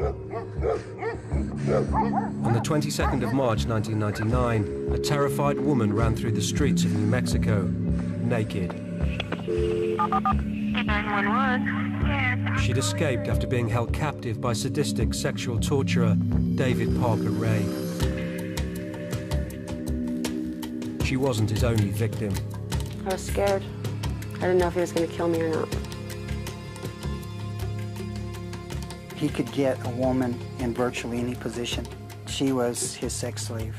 On the 22nd of March 1999, a terrified woman ran through the streets of New Mexico, naked. 911. She'd escaped after being held captive by sadistic sexual torturer David Parker Ray. She wasn't his only victim. I was scared. I didn't know if he was going to kill me or not. He could get a woman in virtually any position. She was his sex slave.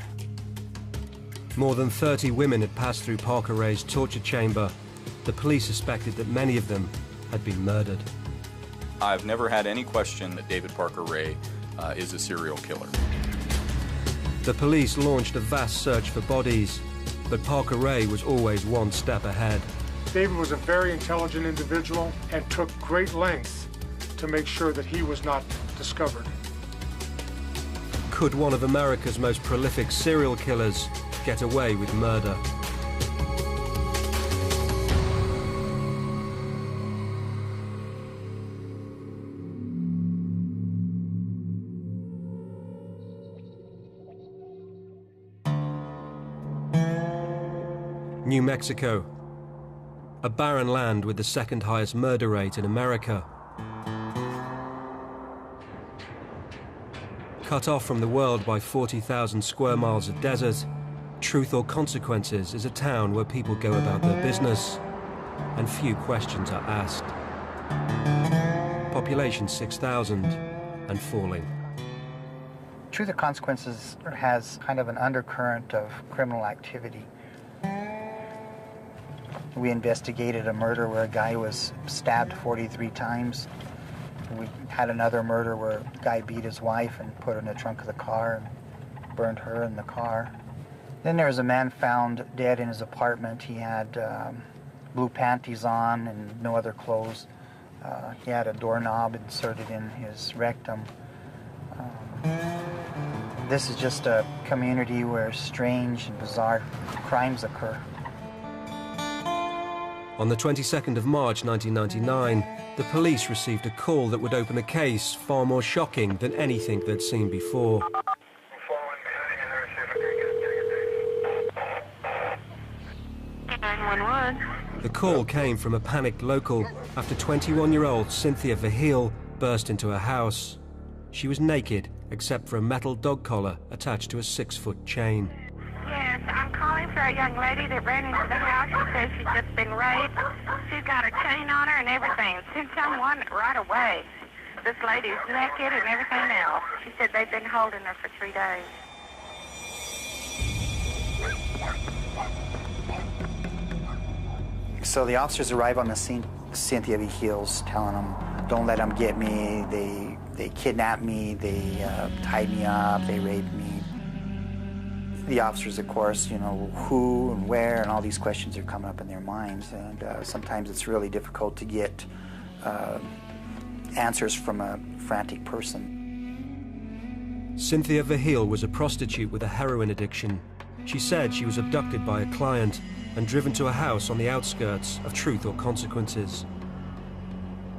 More than 30 women had passed through Parker Ray's torture chamber. The police suspected that many of them had been murdered. I've never had any question that David Parker Ray is a serial killer. The police launched a vast search for bodies, but Parker Ray was always one step ahead. David was a very intelligent individual and took great lengths to make sure that he was not discovered. Could one of America's most prolific serial killers get away with murder? New Mexico, a barren land with the second highest murder rate in America. Cut off from the world by 40,000 square miles of desert, Truth or Consequences is a town where people go about their business and few questions are asked. Population 6,000 and falling. Truth or Consequences has kind of an undercurrent of criminal activity. We investigated a murder where a guy was stabbed 43 times. We had another murder where a guy beat his wife and put her in the trunk of the car and burned her in the car. Then there was a man found dead in his apartment. He had blue panties on and no other clothes. He had a doorknob inserted in his rectum. This is just a community where strange and bizarre crimes occur. On the 22nd of March 1999, the police received a call that would open a case far more shocking than anything they'd seen before. The call came from a panicked local after 21-year-old Cynthia Verheul burst into her house. She was naked except for a metal dog collar attached to a 6-foot chain. Yes, I'm calling for a young lady that ran into the house. She says she's just been raped. She's got her chain on her and everything. Send someone right away. This lady's naked and everything else. She said they've been holding her for 3 days. So the officers arrive on the scene. Cynthia Verheul's telling them, "Don't let them get me. They kidnapped me. They tied me up. They raped me." The officers, of course, you know, who and where and all these questions are coming up in their minds. And sometimes it's really difficult to get answers from a frantic person. Cynthia Verheul was a prostitute with a heroin addiction. She said she was abducted by a client and driven to a house on the outskirts of Truth or Consequences.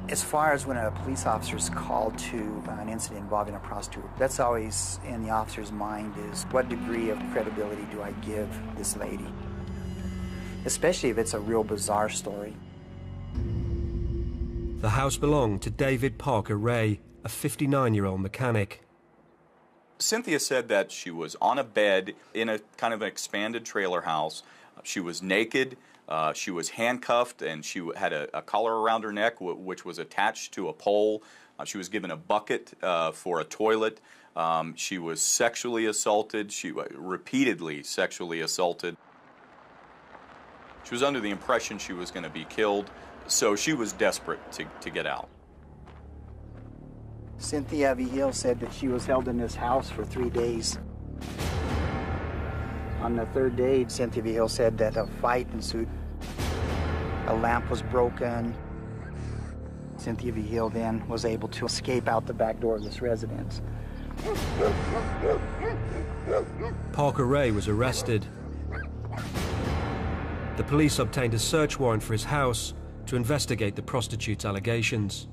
As far as when a police officer is called to an incident involving a prostitute, that's always in the officer's mind is what degree of credibility do I give this lady? Especially if it's a real bizarre story. The house belonged to David Parker Ray, a 59-year-old mechanic. Cynthia said that she was on a bed in a kind of an expanded trailer house. She was naked. She was handcuffed, and she had a collar around her neck, which was attached to a pole. She was given a bucket for a toilet. She was sexually assaulted. She repeatedly sexually assaulted. She was under the impression she was going to be killed, so she was desperate to get out. Cynthia Verheul said that she was held in this house for 3 days. On the third day, Cynthia Verheul said that a fight ensued. A lamp was broken. Cynthia Verheul then was able to escape out the back door of this residence. Parker Ray was arrested. The police obtained a search warrant for his house to investigate the prostitute's allegations.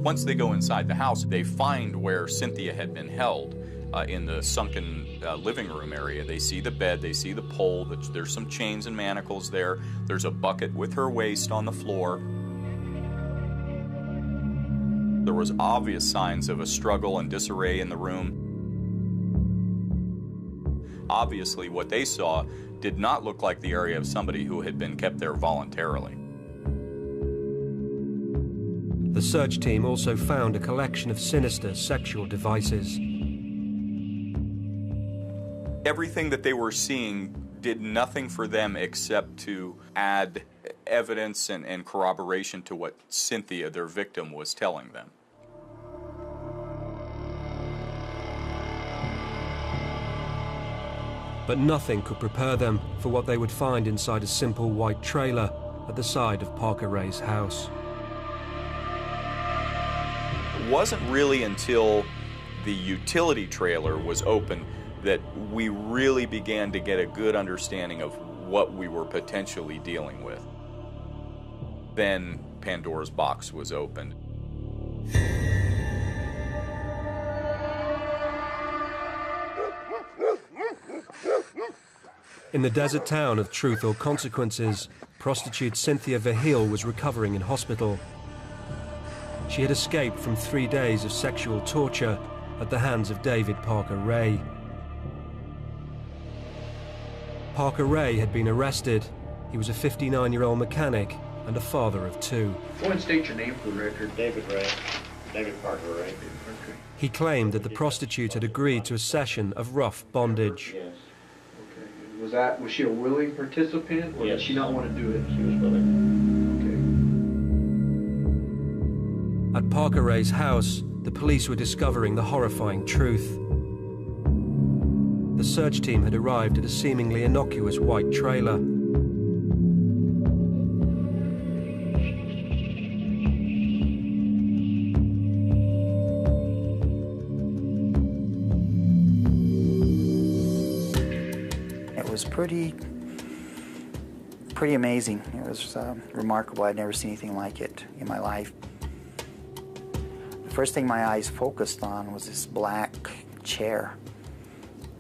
Once they go inside the house, they find where Cynthia had been held in the sunken living room area. They see the bed, they see the pole, there's some chains and manacles there. There's a bucket with her waist on the floor. There was obvious signs of a struggle and disarray in the room. Obviously, what they saw did not look like the area of somebody who had been kept there voluntarily. The search team also found a collection of sinister sexual devices. Everything that they were seeing did nothing for them except to add evidence and corroboration to what Cynthia, their victim, was telling them. But nothing could prepare them for what they would find inside a simple white trailer at the side of Parker Ray's house. It wasn't really until the utility trailer was opened that we really began to get a good understanding of what we were potentially dealing with. Then Pandora's box was opened. In the desert town of Truth or Consequences, prostitute Cynthia Verheul was recovering in hospital. She had escaped from 3 days of sexual torture at the hands of David Parker Ray. Parker Ray had been arrested. He was a 59-year-old mechanic and a father of 2. Go ahead and state your name for the record. David Ray. David Parker Ray. Okay. He claimed that the prostitute had agreed to a session of rough bondage. Yes. Okay. Was she a willing participant, or Yes. did she not want to do it? She was willing. Okay. At Parker Ray's house, the police were discovering the horrifying truth. The search team had arrived at a seemingly innocuous white trailer. It was pretty amazing. It was remarkable. I'd never seen anything like it in my life. The first thing my eyes focused on was this black chair,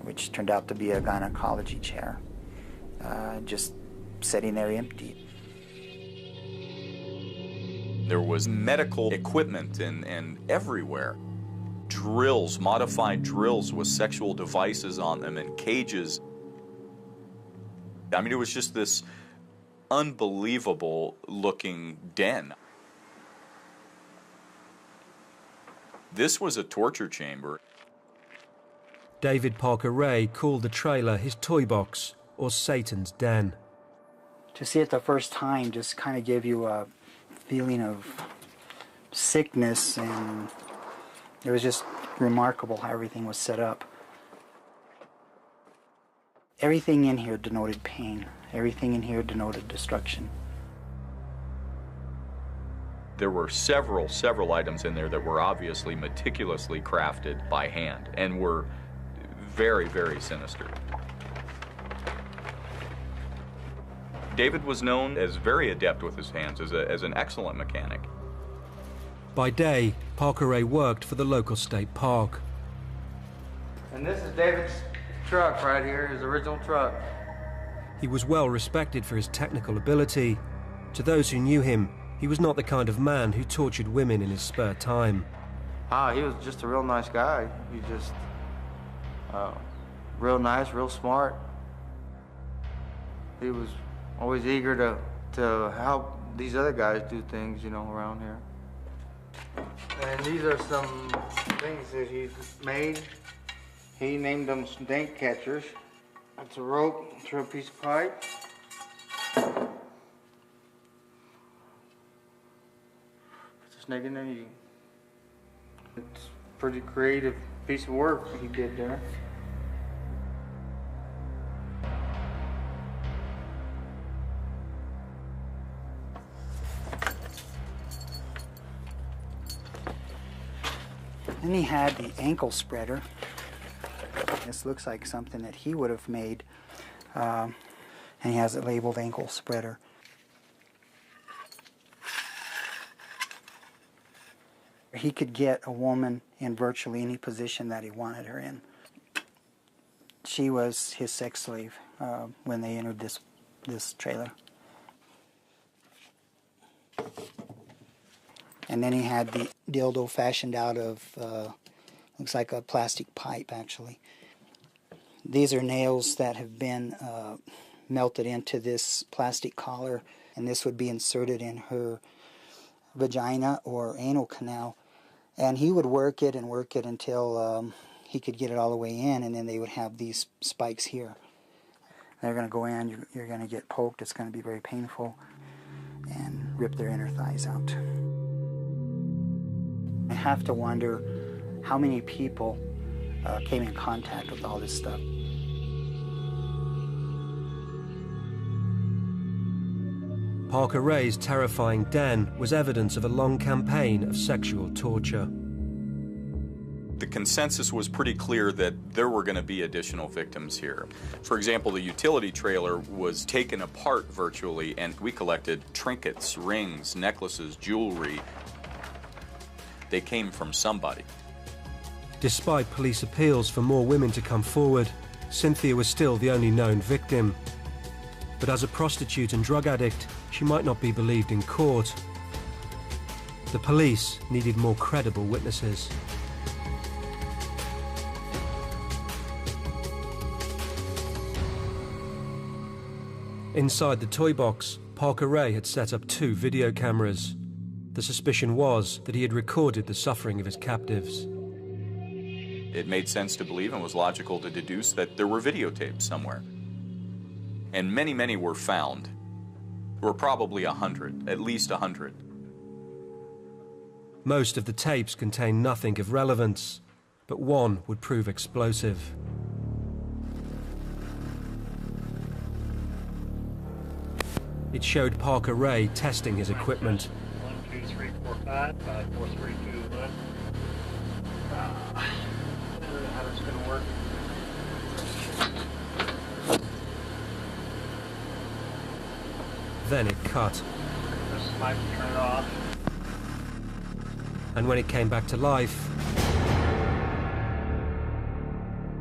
which turned out to be a gynecology chair, just sitting there empty. There was medical equipment and everywhere. Drills, modified drills with sexual devices on them and cages. I mean, it was just this unbelievable looking den. This was a torture chamber. David Parker Ray called the trailer his toy box, or Satan's den. To see it the first time just kind of gave you a feeling of sickness, and it was just remarkable how everything was set up. Everything in here denoted pain. Everything in here denoted destruction. There were several items in there that were obviously meticulously crafted by hand and were very, very sinister. David was known as very adept with his hands, as an excellent mechanic. By day, Parker Ray worked for the local state park. And this is David's truck right here, his original truck. He was well respected for his technical ability. To those who knew him, he was not the kind of man who tortured women in his spare time. He was just a real nice guy. He just, real nice, real smart. He was always eager to help these other guys do things, you know, around here. And these are some things that he's made. He named them snake catchers. That's a rope through a piece of pipe. Put the snake in there. It's a pretty creative piece of work he did there. Then he had the ankle spreader. This looks like something that he would have made, and he has it labeled ankle spreader. He could get a woman in virtually any position that he wanted her in. She was his sex slave when they entered this trailer. And then he had the dildo fashioned out of, looks like a plastic pipe, actually. These are nails that have been melted into this plastic collar, and this would be inserted in her vagina or anal canal. And he would work it until he could get it all the way in, and then they would have these spikes here. They're going to go in, you're going to get poked, it's going to be very painful, and rip their inner thighs out. I have to wonder how many people came in contact with all this stuff. Parker Ray's terrifying den was evidence of a long campaign of sexual torture. The consensus was pretty clear that there were going to be additional victims here. For example, the utility trailer was taken apart virtually, and we collected trinkets, rings, necklaces, jewelry. They came from somebody. Despite police appeals for more women to come forward, Cynthia was still the only known victim. But as a prostitute and drug addict, she might not be believed in court. The police needed more credible witnesses. Inside the toy box, Parker Ray had set up 2 video cameras. The suspicion was that he had recorded the suffering of his captives. It made sense to believe and was logical to deduce that there were videotapes somewhere. And many, many were found. There were probably 100, at least 100. Most of the tapes contained nothing of relevance, but one would prove explosive. It showed Parker Ray testing his equipment. 1, 2, 3, 4, 5, 5, 4, 3, 2, 1. I don't know how that's going to work. Then it cut. This might turn off. And when it came back to life,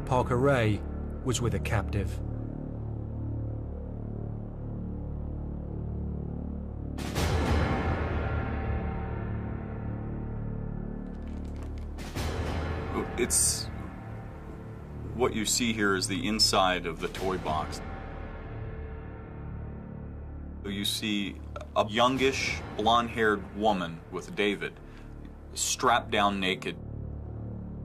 Parker Ray was with a captive. It's what you see here is the inside of the toy box. You see a youngish, blonde-haired woman with David, strapped down naked.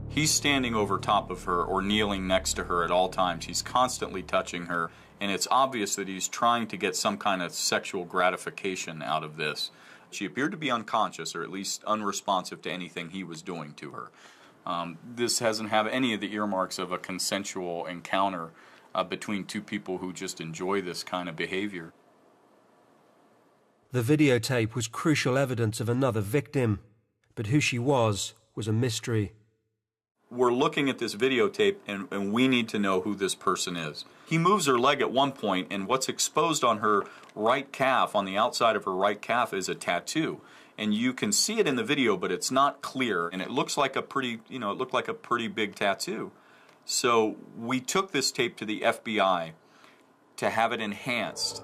He's standing over top of her or kneeling next to her at all times. He's constantly touching her, and it's obvious that he's trying to get some kind of sexual gratification out of this. She appeared to be unconscious, or at least unresponsive to anything he was doing to her. This doesn't have any of the earmarks of a consensual encounter between 2 people who just enjoy this kind of behavior. The videotape was crucial evidence of another victim, but who she was a mystery. We're looking at this videotape, and we need to know who this person is. He moves her leg at one point, and what's exposed on her right calf, on the outside of her right calf, is a tattoo. And you can see it in the video, but it's not clear, and it looks like a pretty, it looked like a pretty big tattoo. So we took this tape to the FBI to have it enhanced.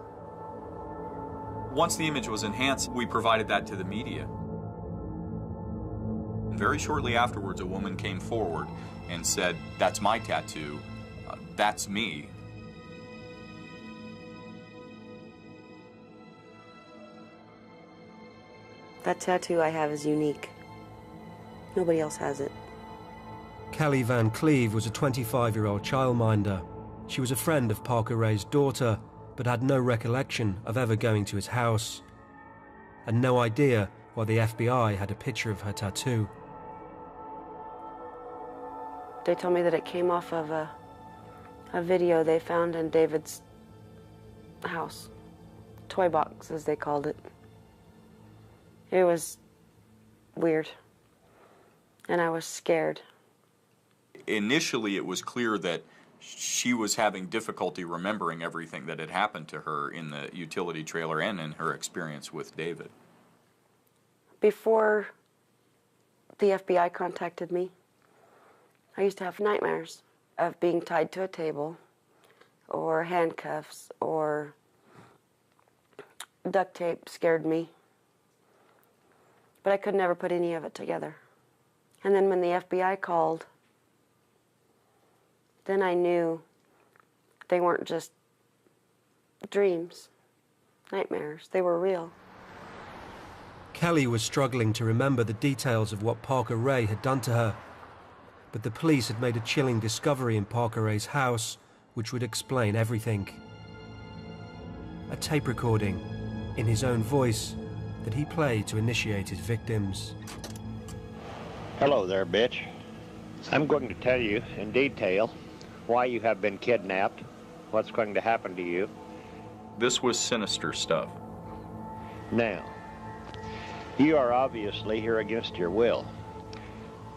Once the image was enhanced, we provided that to the media. Very shortly afterwards, a woman came forward and said, "That's my tattoo. That's me." That tattoo I have is unique. Nobody else has it. Kelly Van Cleve was a 25-year-old childminder. She was a friend of Parker Ray's daughter, but had no recollection of ever going to his house, and no idea why the FBI had a picture of her tattoo. They told me that it came off of a video they found in David's house. Toy box, as they called it. It was weird, and I was scared. Initially, it was clear that she was having difficulty remembering everything that had happened to her in the utility trailer and in her experience with David. Before the FBI contacted me. I used to have nightmares of being tied to a table or handcuffs or duct tape scared me. But I could never put any of it together. And then when the FBI called, then I knew they weren't just dreams, nightmares. They were real. Kelly was struggling to remember the details of what Parker Ray had done to her. But the police had made a chilling discovery in Parker Ray's house, which would explain everything. A tape recording, in his own voice, that he played to initiate his victims. Hello there, bitch. I'm going to tell you in detail why you have been kidnapped, what's going to happen to you. This was sinister stuff. Now, you are obviously here against your will.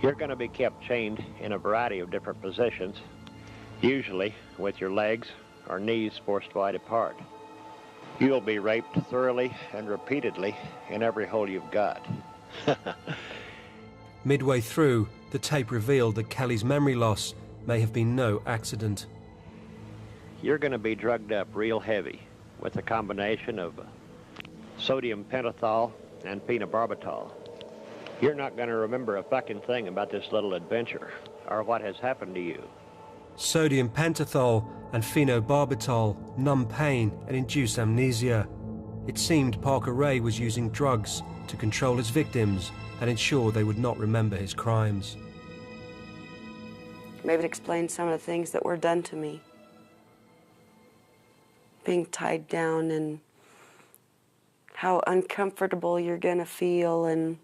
You're going to be kept chained in a variety of different positions, usually with your legs or knees forced wide apart. You'll be raped thoroughly and repeatedly in every hole you've got. Midway through, the tape revealed that Kelly's memory loss may have been no accident. You're going to be drugged up real heavy with a combination of sodium pentothal and phenobarbital. You're not going to remember a fucking thing about this little adventure or what has happened to you. Sodium pentothal and phenobarbital numb pain and induce amnesia. It seemed Parker Ray was using drugs to control his victims and ensure they would not remember his crimes. Maybe it explains some of the things that were done to me. Being tied down and how uncomfortable you're gonna feel and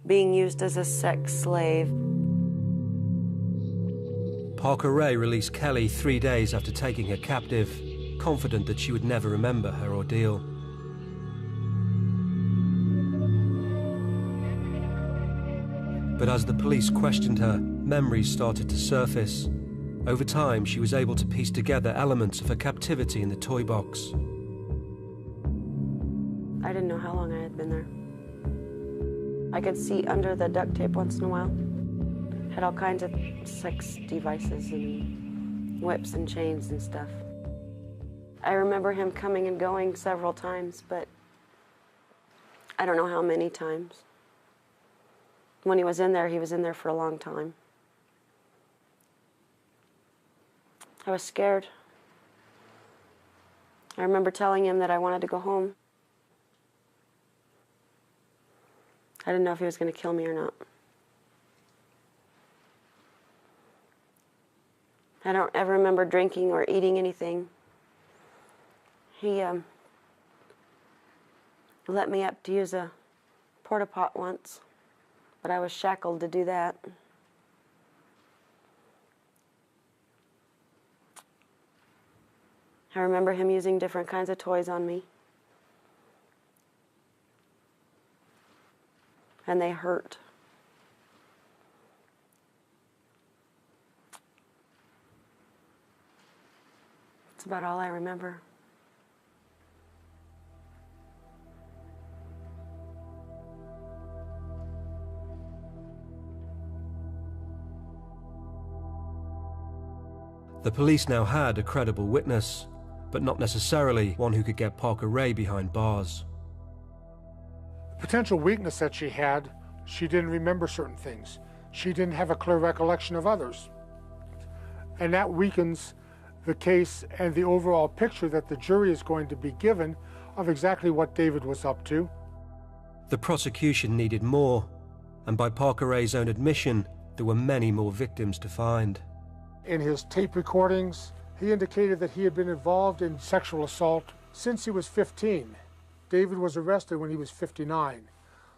being used as a sex slave. Parker Ray released Kelly 3 days after taking her captive, confident that she would never remember her ordeal. But as the police questioned her, memories started to surface. Over time, she was able to piece together elements of her captivity in the toy box. I didn't know how long I had been there. I could see under the duct tape once in a while. Had all kinds of sex devices and whips and chains and stuff. I remember him coming and going several times, but I don't know how many times. When he was in there for a long time. I was scared. I remember telling him that I wanted to go home. I didn't know if he was going to kill me or not. I don't ever remember drinking or eating anything. He let me up to use a porta pot once, but I was shackled to do that. I remember him using different kinds of toys on me. And they hurt. That's about all I remember. The police now had a credible witness, but not necessarily one who could get Parker Ray behind bars. The potential weakness that she had, she didn't remember certain things. She didn't have a clear recollection of others. And that weakens the case and the overall picture that the jury is going to be given of exactly what David was up to. The prosecution needed more, and by Parker Ray's own admission, there were many more victims to find. In his tape recordings, he indicated that he had been involved in sexual assault since he was 15. David was arrested when he was 59.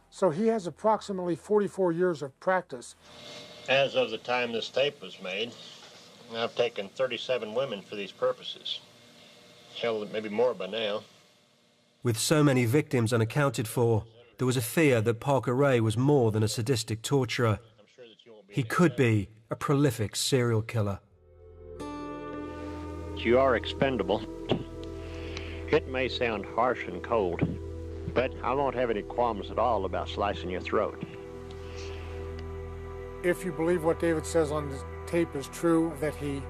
So he has approximately 44 years of practice. As of the time this tape was made, I've taken 37 women for these purposes. Hell, maybe more by now. With so many victims unaccounted for, there was a fear that Parker Ray was more than a sadistic torturer. He could be a prolific serial killer. You are expendable. It may sound harsh and cold, but I won't have any qualms at all about slicing your throat. If you believe what David says on the tape is true, that he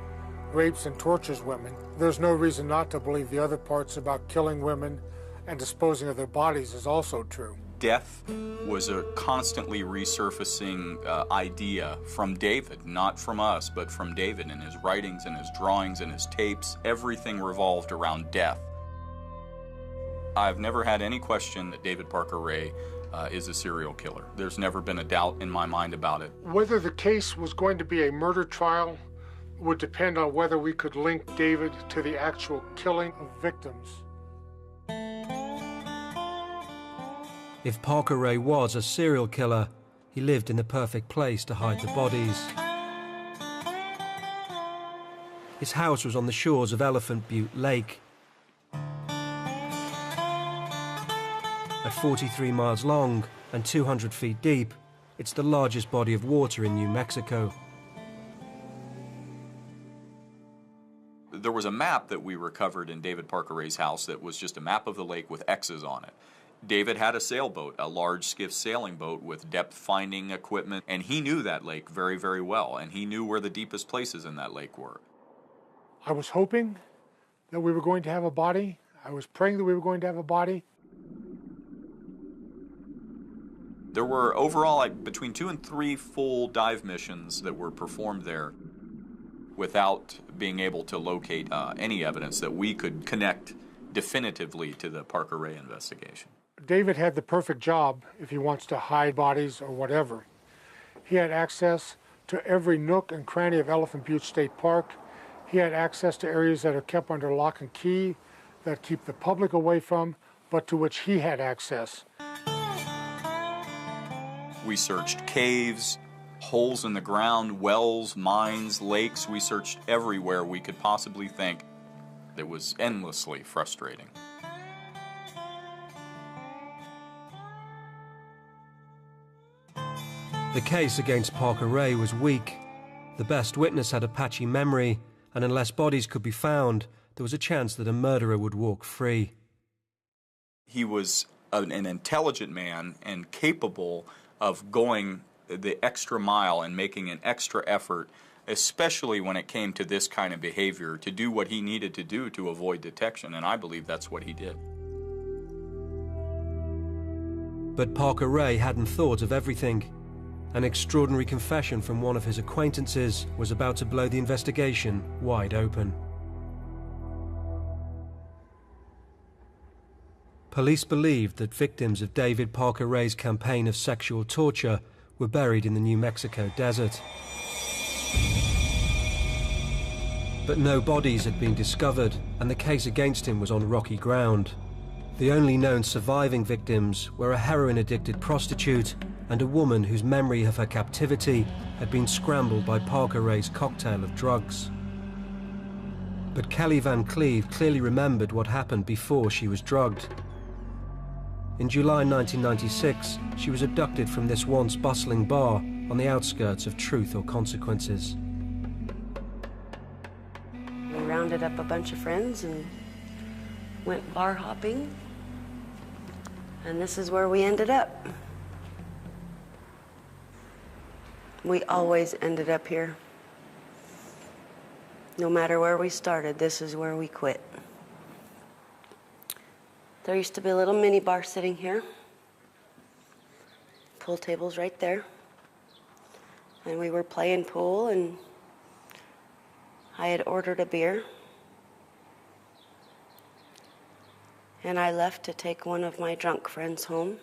rapes and tortures women, there's no reason not to believe the other parts about killing women and disposing of their bodies is also true. Death was a constantly resurfacing idea from David, not from us, but from David in his writings and his drawings and his tapes. Everything revolved around death. I've never had any question that David Parker Ray is a serial killer. There's never been a doubt in my mind about it. Whether the case was going to be a murder trial would depend on whether we could link David to the actual killing of victims. If Parker Ray was a serial killer, he lived in the perfect place to hide the bodies. His house was on the shores of Elephant Butte Lake. At 43 miles long and 200 feet deep, it's the largest body of water in New Mexico. There was a map that we recovered in David Parker Ray's house that was just a map of the lake with X's on it. David had a sailboat, a large skiff sailing boat with depth-finding equipment, and he knew that lake very, very well, and he knew where the deepest places in that lake were. I was hoping that we were going to have a body. I was praying that we were going to have a body. There were overall between 2 and 3 full dive missions that were performed there without being able to locate any evidence that we could connect definitively to the Parker Ray investigation. David had the perfect job if he wants to hide bodies or whatever. He had access to every nook and cranny of Elephant Butte State Park. He had access to areas that are kept under lock and key, that keep the public away from, but to which he had access. We searched caves, holes in the ground, wells, mines, lakes. We searched everywhere we could possibly think. It was endlessly frustrating. The case against Parker Ray was weak. The best witness had a patchy memory, and unless bodies could be found, there was a chance that a murderer would walk free. He was an intelligent man and capable of going the extra mile and making an extra effort, especially when it came to this kind of behavior, to do what he needed to do to avoid detection, and I believe that's what he did. But Parker Ray hadn't thought of everything. An extraordinary confession from one of his acquaintances was about to blow the investigation wide open. Police believed that victims of David Parker Ray's campaign of sexual torture were buried in the New Mexico desert. But no bodies had been discovered, and the case against him was on rocky ground. The only known surviving victims were a heroin-addicted prostitute and a woman whose memory of her captivity had been scrambled by Parker Ray's cocktail of drugs. But Kelly Van Cleve clearly remembered what happened before she was drugged. In July 1996, she was abducted from this once bustling bar on the outskirts of Truth or Consequences. We rounded up a bunch of friends and went bar hopping, and this is where we ended up. We always ended up here. No matter where we started, this is where we quit. There used to be a little mini bar sitting here. Pool tables right there. And we were playing pool, and I had ordered a beer. And I left to take one of my drunk friends home.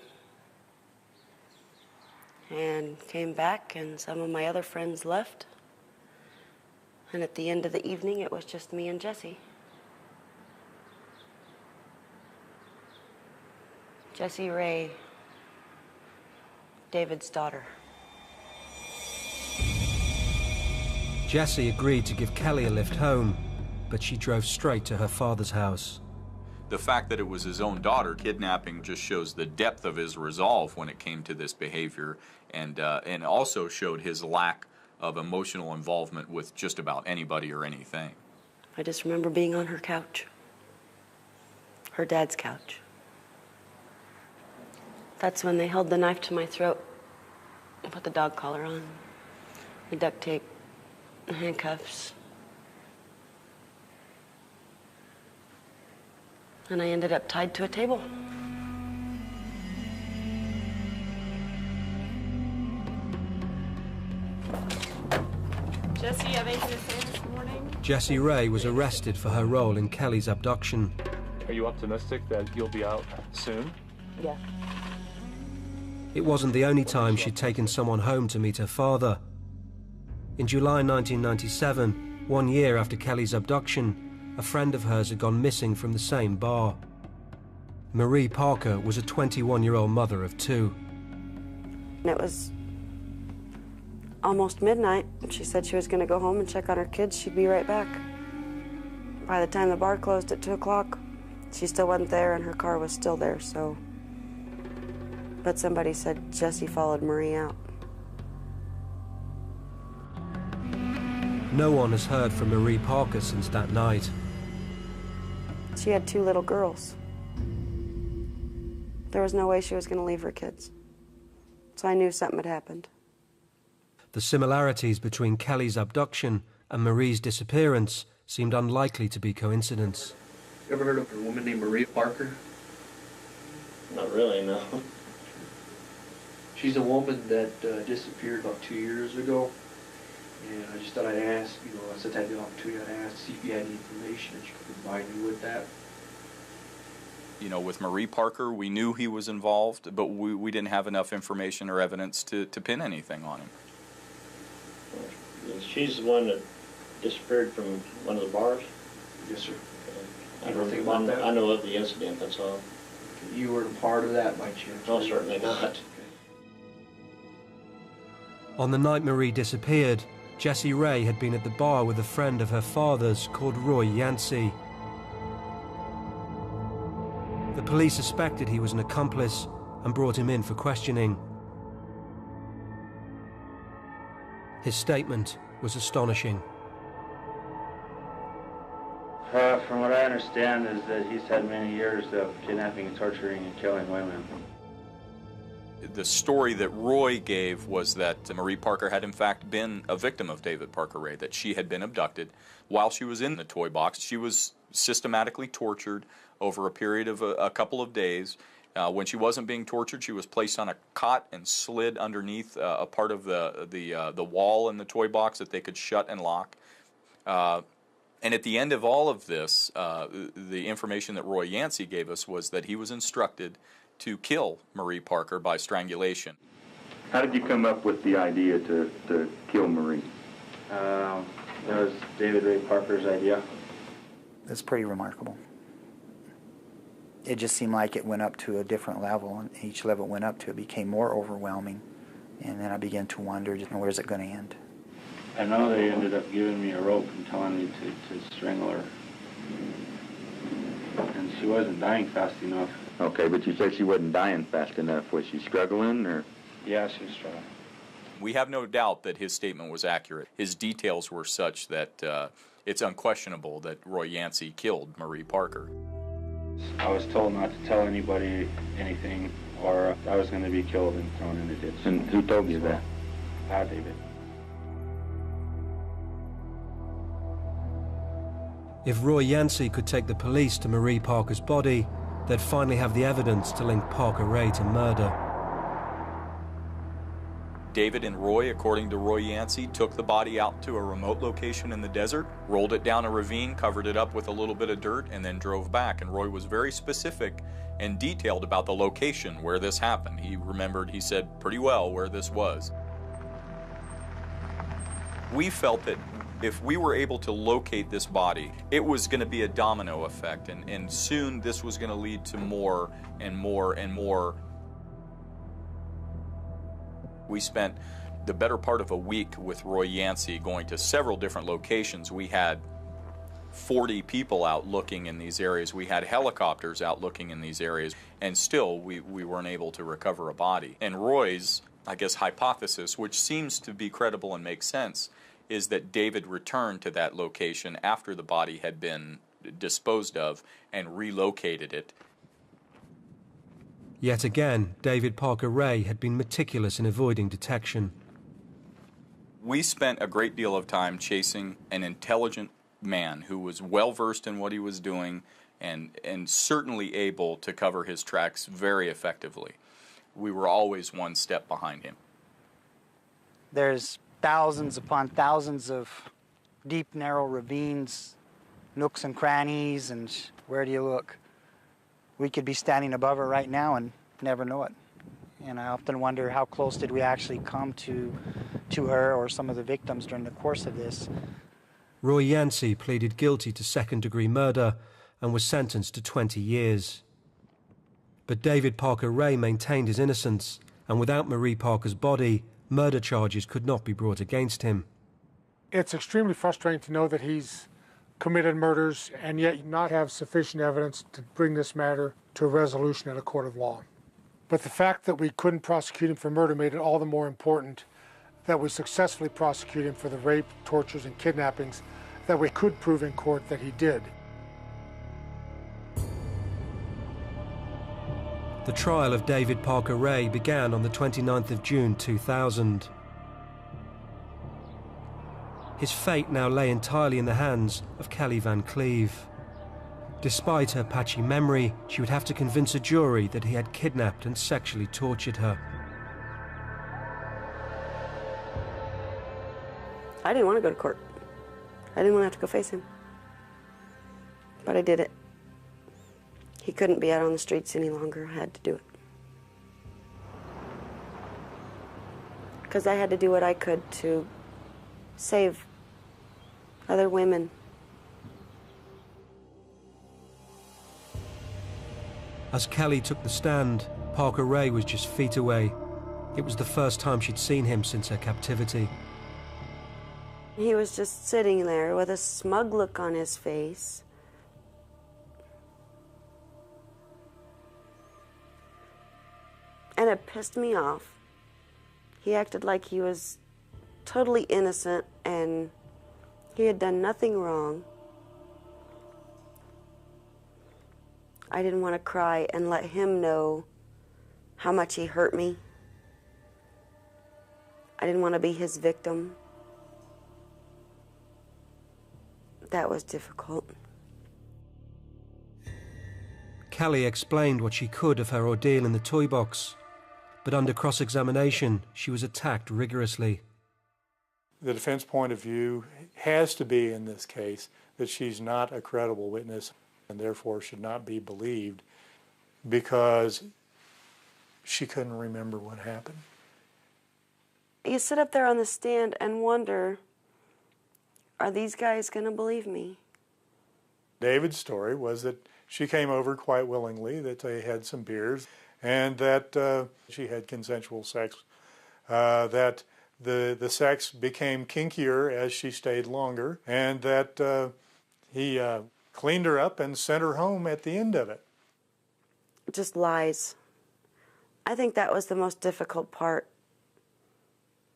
And came back, and some of my other friends left. And at the end of the evening, it was just me and Jessie. Jessie Ray, David's daughter. Jessie agreed to give Kelly a lift home, but she drove straight to her father's house. The fact that it was his own daughter kidnapping just shows the depth of his resolve when it came to this behavior, and also showed his lack of emotional involvement with just about anybody or anything. I just remember being on her couch, her dad's couch. That's when they held the knife to my throat and put the dog collar on. the duct tape, the handcuffs. And I ended up tied to a table. Jesse, you have anything to say this morning? Jessie Ray was arrested for her role in Kelly's abduction. Are you optimistic that you'll be out soon? Yeah. It wasn't the only time she'd taken someone home to meet her father. In July 1997, 1 year after Kelly's abduction, a friend of hers had gone missing from the same bar. Marie Parker was a 21-year-old mother of 2. It was almost midnight. She said she was going to go home and check on her kids. She'd be right back. By the time the bar closed at 2 o'clock, she still wasn't there and her car was still there, so... But somebody said Jesse followed Marie out. No one has heard from Marie Parker since that night. She had 2 little girls. There was no way she was going to leave her kids. So I knew something had happened. The similarities between Kelly's abduction and Marie's disappearance seemed unlikely to be coincidence. You ever heard of a woman named Marie Parker? Not really, no. She's a woman that disappeared about 2 years ago. And I just thought I'd ask, since I had the opportunity, I'd ask, see if you had any information that you could provide me with that. With Marie Parker, we knew he was involved, but we didn't have enough information or evidence to pin anything on him. She's the one that disappeared from one of the bars? Yes, sir. I know of the incident, that's all. You weren't a part of that by chance? No, certainly not. On the night Marie disappeared, Jessie Ray had been at the bar with a friend of her father's called Roy Yancey. The police suspected he was an accomplice and brought him in for questioning. His statement was astonishing. From what I understand is that he's had many years of kidnapping, torturing, and killing women. The story that Roy gave was that Marie Parker had in fact been a victim of David Parker Ray, that she had been abducted while she was in the toy box. She was systematically tortured over a period of a couple of days. When she wasn't being tortured, she was placed on a cot and slid underneath a part of the wall in the toy box that they could shut and lock. And at the end of all of this, the information that Roy Yancey gave us was that he was instructed to kill Marie Parker by strangulation. How did you come up with the idea to kill Marie? That was David Ray Parker's idea. It's pretty remarkable. It just seemed like it went up to a different level, and each level it went up to, it became more overwhelming. And then I began to wonder, where's it going to end? I know they ended up giving me a rope and telling me to strangle her. And she wasn't dying fast enough. Okay, but you said she wasn't dying fast enough. Was she struggling, or? Yeah, she was struggling. We have no doubt that his statement was accurate. His details were such that it's unquestionable that Roy Yancey killed Marie Parker. I was told not to tell anybody anything, or I was going to be killed and thrown in the ditch. And who told you that? David. If Roy Yancey could take the police to Marie Parker's body, they'd finally have the evidence to link Parker Ray to murder. David and Roy, according to Roy Yancey, took the body out to a remote location in the desert, rolled it down a ravine, covered it up with a little bit of dirt, and then drove back. And Roy was very specific and detailed about the location where this happened. He remembered, he said pretty well where this was. We felt that if we were able to locate this body, it was going to be a domino effect, and soon this was going to lead to more and more and more. We spent the better part of a week with Roy Yancey going to several different locations. We had 40 people out looking in these areas. We had helicopters out looking in these areas, and still we weren't able to recover a body. And Roy's, I guess, hypothesis, which seems to be credible and makes sense, is that David returned to that location after the body had been disposed of and relocated it. Yet again, David Parker Ray had been meticulous in avoiding detection. We spent a great deal of time chasing an intelligent man who was well versed in what he was doing and certainly able to cover his tracks very effectively. We were always one step behind him. There's thousands upon thousands of deep, narrow ravines, nooks and crannies, and where do you look? We could be standing above her right now and never know it. And I often wonder how close did we actually come to her or some of the victims during the course of this. Roy Yancey pleaded guilty to second-degree murder and was sentenced to 20 years. But David Parker Ray maintained his innocence, and without Marie Parker's body, murder charges could not be brought against him. It's extremely frustrating to know that he's committed murders and yet not have sufficient evidence to bring this matter to a resolution in a court of law. But the fact that we couldn't prosecute him for murder made it all the more important that we successfully prosecute him for the rape, tortures, and kidnappings that we could prove in court that he did. The trial of David Parker Ray began on the 29th of June 2000. His fate now lay entirely in the hands of Kelly Van Cleve. Despite her patchy memory, she would have to convince a jury that he had kidnapped and sexually tortured her. I didn't want to go to court. I didn't want to have to go face him. But I did it. He couldn't be out on the streets any longer. I had to do it. Because I had to do what I could to save other women. As Kelly took the stand, Parker Ray was just feet away. It was the first time she'd seen him since her captivity. He was just sitting there with a smug look on his face. And it pissed me off. He acted like he was totally innocent and he had done nothing wrong. I didn't want to cry and let him know how much he hurt me. I didn't want to be his victim. That was difficult. Kelly explained what she could of her ordeal in the toy box, but under cross-examination, she was attacked rigorously. The defense point of view has to be, in this case, that she's not a credible witness and therefore should not be believed because she couldn't remember what happened. You sit up there on the stand and wonder, are these guys going to believe me? David's story was that she came over quite willingly, that they had some beers, and that she had consensual sex, that the sex became kinkier as she stayed longer, and that he cleaned her up and sent her home at the end of it. Just lies. I think that was the most difficult part,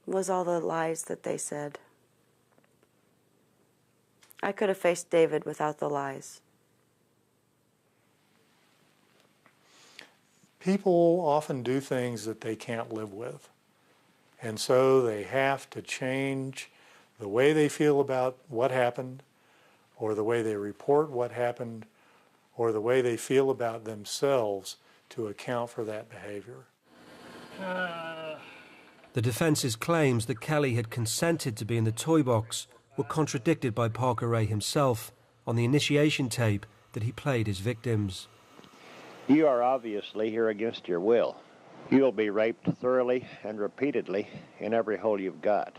was all the lies that they said. I could have faced David without the lies. People often do things that they can't live with. And so they have to change the way they feel about what happened, or the way they report what happened, or the way they feel about themselves to account for that behavior. The defense's claims that Kelly had consented to be in the toy box were contradicted by Parker Ray himself on the initiation tape that he played his victims. You are obviously here against your will. You'll be raped thoroughly and repeatedly in every hole you've got.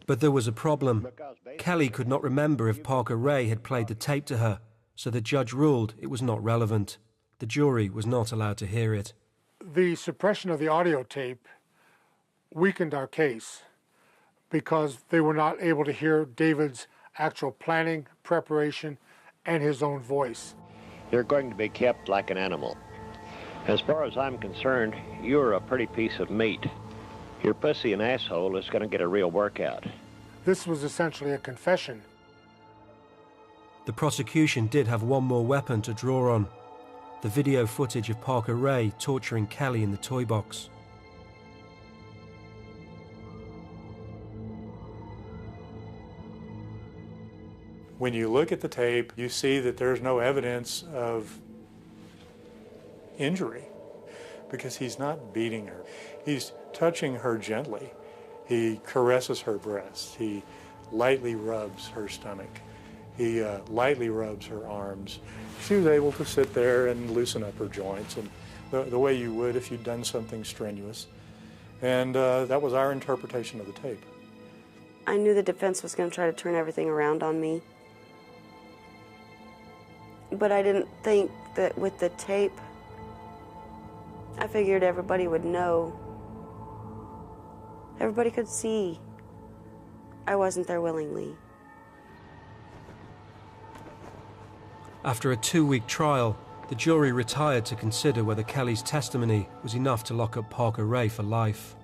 But there was a problem. Kelly could not remember if Parker Ray had played the tape to her, so the judge ruled it was not relevant. The jury was not allowed to hear it. The suppression of the audio tape weakened our case because they were not able to hear David's actual planning, preparation, and his own voice. You're going to be kept like an animal. As far as I'm concerned, you're a pretty piece of meat. Your pussy and asshole is going to get a real workout. This was essentially a confession. The prosecution did have one more weapon to draw on: the video footage of Parker Ray torturing Kelly in the toy box. When you look at the tape, you see that there's no evidence of injury because he's not beating her. He's touching her gently. He caresses her breasts. He lightly rubs her stomach. He lightly rubs her arms. She was able to sit there and loosen up her joints and the way you would if you'd done something strenuous. And that was our interpretation of the tape. I knew the defense was going to try to turn everything around on me. But I didn't think that with the tape, I figured everybody would know. Everybody could see I wasn't there willingly. After a 2-week trial, the jury retired to consider whether Kelly's testimony was enough to lock up Parker Ray for life.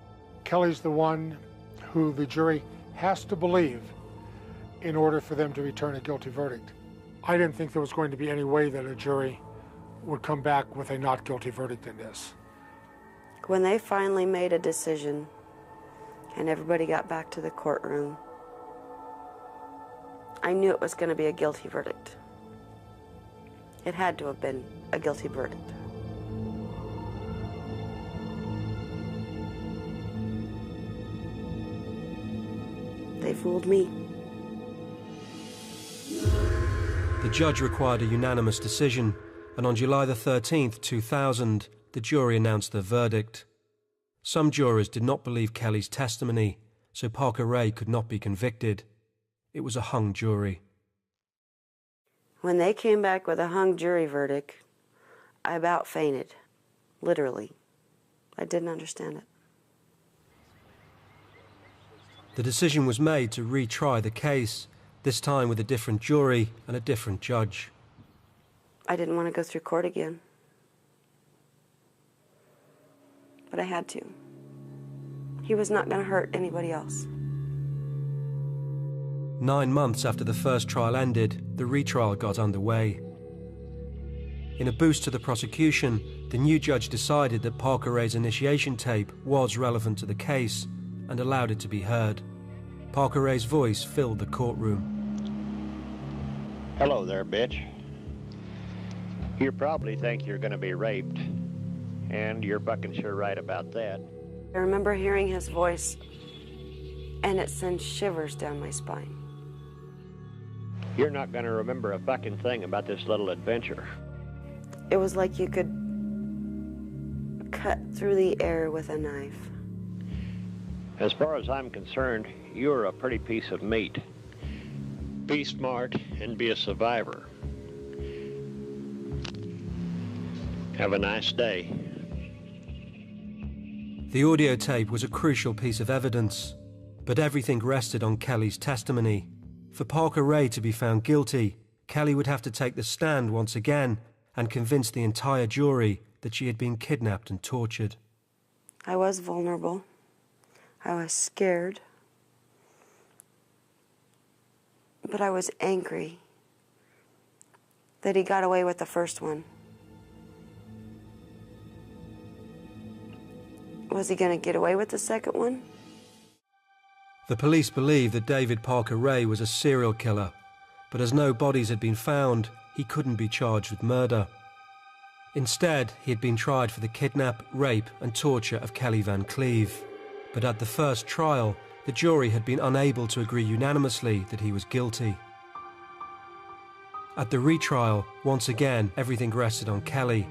Kelly's the one who the jury has to believe in order for them to return a guilty verdict. I didn't think there was going to be any way that a jury would come back with a not guilty verdict in this. When they finally made a decision and everybody got back to the courtroom, I knew it was going to be a guilty verdict. It had to have been a guilty verdict. They fooled me. The judge required a unanimous decision, and on July the 13th, 2000, the jury announced their verdict. Some jurors did not believe Kelly's testimony, so Parker Ray could not be convicted. It was a hung jury. When they came back with a hung jury verdict, I about fainted, literally. I didn't understand it. The decision was made to retry the case, this time with a different jury and a different judge. I didn't want to go through court again. But I had to. He was not going to hurt anybody else. 9 months after the first trial ended, the retrial got underway. In a boost to the prosecution, the new judge decided that Parker Ray's initiation tape was relevant to the case and allowed it to be heard. Parker Ray's voice filled the courtroom. Hello there, bitch. You probably think you're going to be raped, and you're fucking sure right about that. I remember hearing his voice, and it sent shivers down my spine. You're not going to remember a fucking thing about this little adventure. It was like you could cut through the air with a knife. As far as I'm concerned, you're a pretty piece of meat. Be smart and be a survivor. Have a nice day. The audio tape was a crucial piece of evidence, but everything rested on Kelly's testimony. For Parker Ray to be found guilty, Kelly would have to take the stand once again and convince the entire jury that she had been kidnapped and tortured. I was vulnerable. I was scared. But I was angry that he got away with the first one. Was he going to get away with the second one? The police believed that David Parker Ray was a serial killer, but as no bodies had been found, he couldn't be charged with murder. Instead, he had been tried for the kidnap, rape and torture of Kelly Van Cleve. But at the first trial, the jury had been unable to agree unanimously that he was guilty. At the retrial, once again, everything rested on Kelly.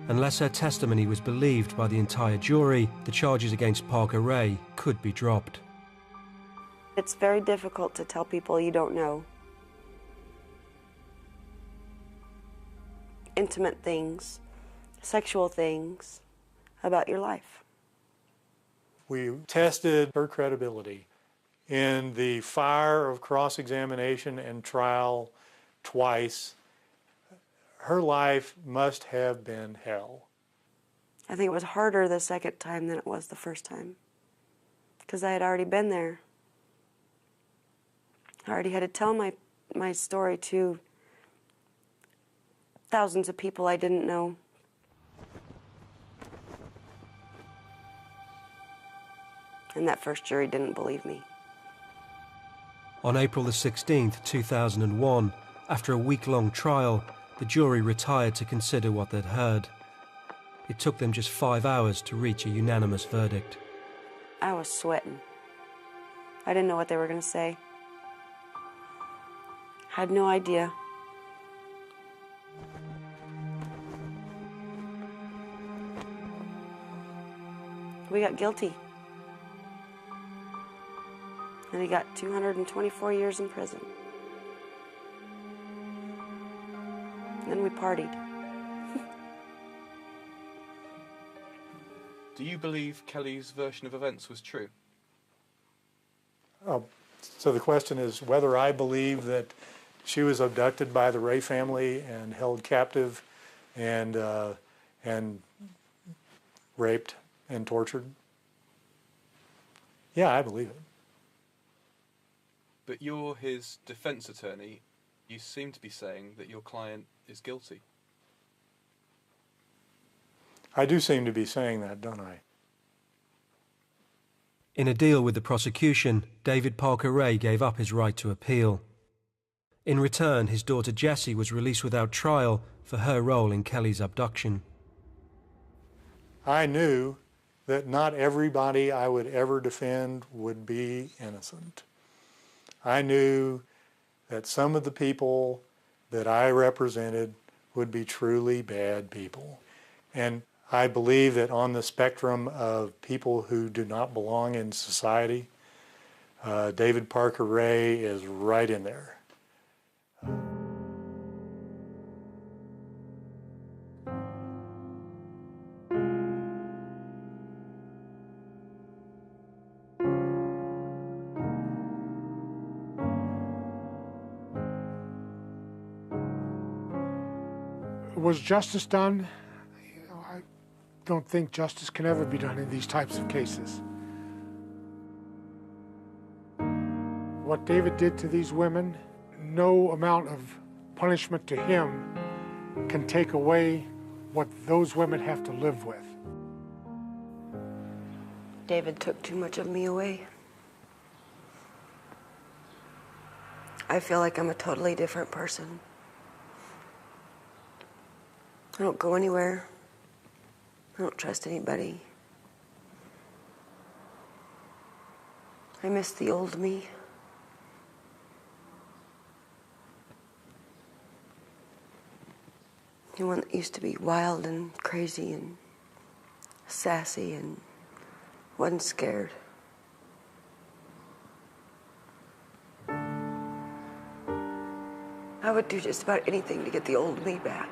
Unless her testimony was believed by the entire jury, the charges against Parker Ray could be dropped. It's very difficult to tell people you don't know intimate things, sexual things about your life. We tested her credibility in the fire of cross-examination and trial twice. Her life must have been hell. I think it was harder the second time than it was the first time, because I had already been there. I already had to tell my story to thousands of people I didn't know. And that first jury didn't believe me. On April the 16th, 2001, after a week-long trial, the jury retired to consider what they'd heard. It took them just 5 hours to reach a unanimous verdict. I was sweating. I didn't know what they were going to say. Had no idea. We got guilty. And he got 224 years in prison. Then we partied. Do you believe Kelly's version of events was true? Oh, so the question is whether I believe that she was abducted by the Ray family and held captive and raped and tortured. Yeah, I believe it. But you're his defense attorney. You seem to be saying that your client is guilty. I do seem to be saying that, don't I? In a deal with the prosecution, David Parker Ray gave up his right to appeal. In return, his daughter Jessie was released without trial for her role in Kelly's abduction. I knew that not everybody I would ever defend would be innocent. I knew that some of the people that I represented would be truly bad people. And I believe that on the spectrum of people who do not belong in society, David Parker Ray is right in there. Was justice done? I don't think justice can ever be done in these types of cases. What David did to these women, no amount of punishment to him can take away what those women have to live with. David took too much of me away. I feel like I'm a totally different person. I don't go anywhere. I don't trust anybody. I miss the old me. The one that used to be wild and crazy and sassy and wasn't scared. I would do just about anything to get the old me back.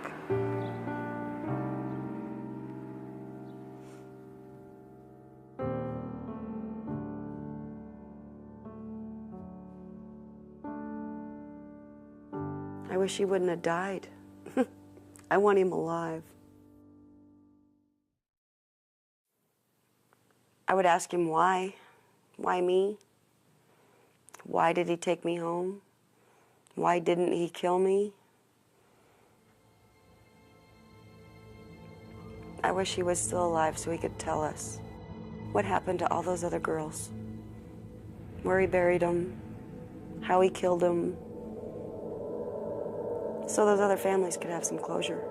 I wish he wouldn't have died. I want him alive. I would ask him why. Why me? Why did he take me home? Why didn't he kill me? I wish he was still alive so he could tell us what happened to all those other girls. Where he buried them, how he killed them, so those other families could have some closure.